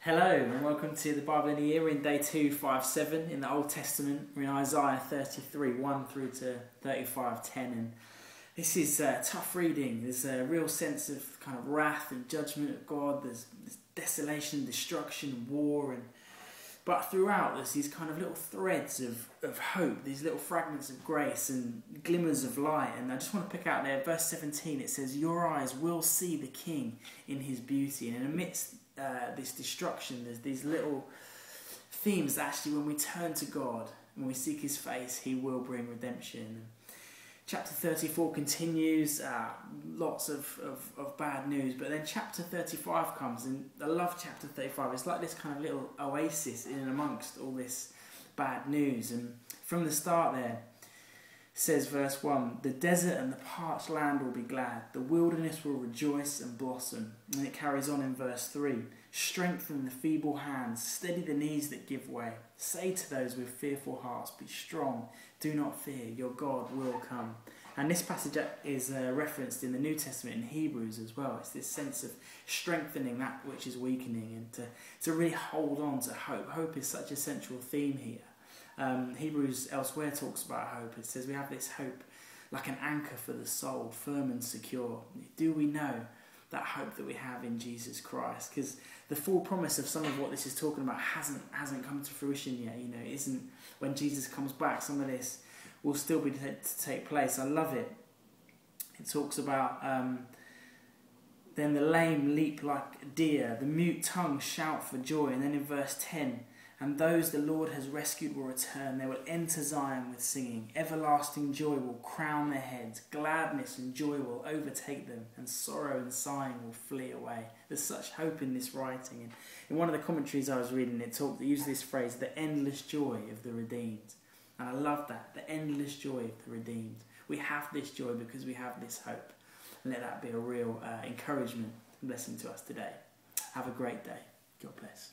Hello and welcome to the Bible in a Year. We're in day 257 in the Old Testament. We're in Isaiah 33, 1 through to 35, 10. And this is tough reading. There's a real sense of kind of wrath and judgment of God. There's desolation, destruction, war. But throughout there's these kind of little threads of hope, these little fragments of grace and glimmers of light. And I just want to pick out there, verse 17, it says, "Your eyes will see the King in his beauty." And amidst this destruction, there's these little themes that actually when we turn to God, when we seek his face, he will bring redemption. Chapter 34 continues, lots of bad news, but then chapter 35 comes, and I love chapter 35. It's like this kind of little oasis in and amongst all this bad news. And from the start there, says verse 1, "The desert and the parched land will be glad, the wilderness will rejoice and blossom." And it carries on in verse 3, "Strengthen the feeble hands, steady the knees that give way. Say to those with fearful hearts, be strong, do not fear, your God will come." And this passage is referenced in the New Testament in Hebrews as well. It's this sense of strengthening that which is weakening and to really hold on to hope. Hope is such a central theme here. Hebrews elsewhere talks about hope. It says we have this hope like an anchor for the soul, firm and secure. Do we know that hope that we have in Jesus Christ? Because the full promise of some of what this is talking about hasn't come to fruition yet. You know, it isn't when Jesus comes back. Some of this will still be to take place. I love it. It talks about then the lame leap like deer, the mute tongue shout for joy, and then in verse 10. "And those the Lord has rescued will return. They will enter Zion with singing. Everlasting joy will crown their heads. Gladness and joy will overtake them, and sorrow and sighing will flee away." There's such hope in this writing. And in one of the commentaries I was reading, it used this phrase, "the endless joy of the redeemed." And I love that, the endless joy of the redeemed. We have this joy because we have this hope. And let that be a real encouragement and blessing to us today. Have a great day. God bless.